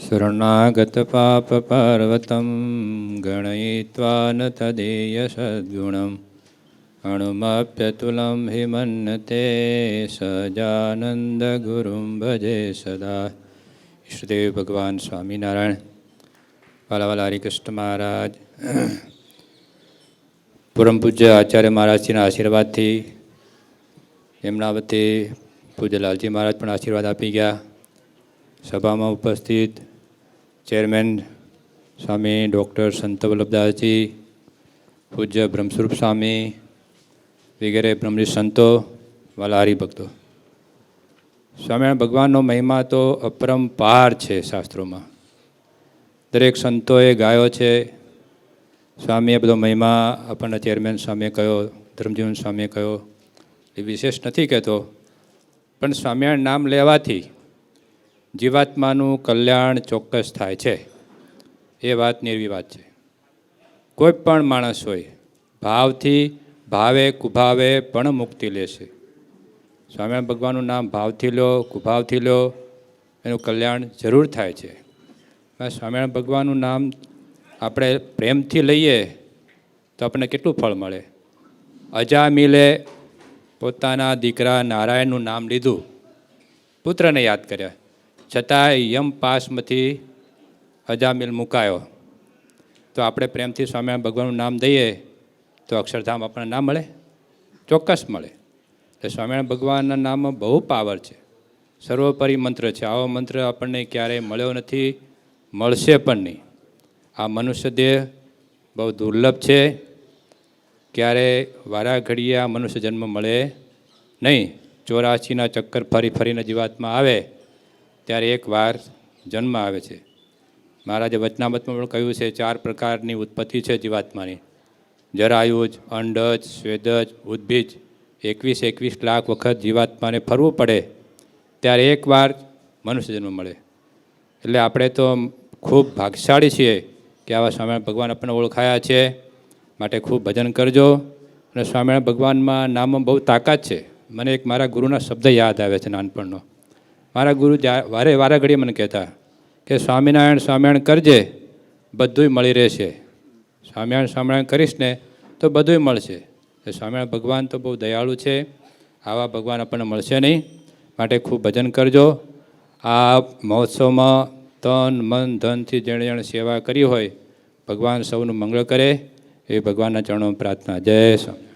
શરણાગતપાપપર્વतं ગણયિત્વા ન તદેય સદ્ગુણम् અણુમપ્યતુલં હિ મન્યતે સજાનંદગુરું ભજે સદા. ઈષ્ટદેવ ભગવાન સ્વામિનારાયણ, વાલા હરિકૃષ્ણ મહારાજ, પરમ પૂજ્ય આચાર્ય મહારાજજીના આશીર્વાદથી એમના વતી પૂજ્ય લાલજી મહારાજ પણ આશીર્વાદ આપી ગયા. સભામાં ઉપસ્થિત ચેરમેન સ્વામી ડૉક્ટર સંત વલ્લભદાસજી, પૂજ્ય બ્રહ્મસ્વરૂપ સ્વામી વગેરે બ્રહ્મનિષ્ઠ સંતો, વાલા હરિભક્તો, સ્વામિનારાયણ ભગવાનનો મહિમા તો અપરંપાર છે. શાસ્ત્રોમાં દરેક સંતોએ ગાયો છે. સ્વામીએ બધો મહિમા આપણને ચેરમેન સ્વામીએ કહ્યો, ધર્મજીવન સ્વામીએ કહ્યો, એ વિશેષ નથી કહેતો, પણ સ્વામિનારાયણ નામ લેવાથી જીવાત્માનું કલ્યાણ ચોક્કસ થાય છે. એ વાત નિર્વી વાત છે. કોઈ પણ માણસ હોય, ભાવથી ભાવે કુભાવે પણ મુક્તિ લેશે. સ્વામિનારાયણ ભગવાનનું નામ ભાવથી લો, કુભાવથી લો, એનું કલ્યાણ જરૂર થાય છે. સ્વામિનારાયણ ભગવાનનું નામ આપણે પ્રેમથી લઈએ તો આપણને કેટલું ફળ મળે. અજામિલે પોતાના દીકરા નારાયણનું નામ લીધું, પુત્રને યાદ કર્યા, છતાં યમ પાસમાંથી અજામિલ મુકાયો. તો આપણે પ્રેમથી સ્વામિનારાયણ ભગવાનનું નામ દઈએ તો અક્ષરધામ આપણને ના મળે? ચોક્કસ મળે. એટલે સ્વામિનારાયણ ભગવાનના નામમાં બહુ પાવર છે. સર્વોપરી મંત્ર છે. આવો મંત્ર આપણને ક્યારેય મળ્યો નથી, મળશે પણ નહીં. આ મનુષ્ય દેહ બહુ દુર્લભ છે. ક્યારે વારા ઘડીએ આ મનુષ્ય જન્મ મળે નહીં. 84ના ચક્કર ફરી ફરીને જીવાત્મા આવે ત્યારે એક વાર જન્મ આવે છે. મહારાજે વચનામૃતમાં પણ કહ્યું છે, 4 પ્રકારની ઉત્પત્તિ છે જીવાત્માની: જરાયુજ, અંડજ, સ્વેદજ, ઉદ્ભીજ. 21 લાખ વખત જીવાત્માને ફરવું પડે ત્યારે એક વાર મનુષ્ય જન્મ મળે. એટલે આપણે તો ખૂબ ભાગ્યશાળી છીએ કે આવા સ્વામિનારાયણ ભગવાન આપણને ઓળખાયા છે. માટે ખૂબ ભજન કરજો. અને સ્વામિનારાયણ ભગવાનમાં નામમાં બહુ તાકાત છે. મને એક મારા ગુરુના શબ્દ યાદ આવે છે નાનપણનો. મારા ગુરુ વારે ઘડીએ મને કહેતા કે સ્વામિનારાયણ સ્વામિનારાયણ કરજે, બધુંય મળી રહેશે. સ્વામિનારાયણ કરીશ ને તો બધુંય મળશે. સ્વામિનારાયણ ભગવાન તો બહુ દયાળુ છે. આવા ભગવાન આપણને મળશે નહીં. માટે ખૂબ ભજન કરજો. આ મહોત્સવમાં તન મન ધનથી જેણે જેણે સેવા કરી હોય, ભગવાન સૌનું મંગળ કરે એ ભગવાનના ચરણોમાં પ્રાર્થના. જય સ્વામી.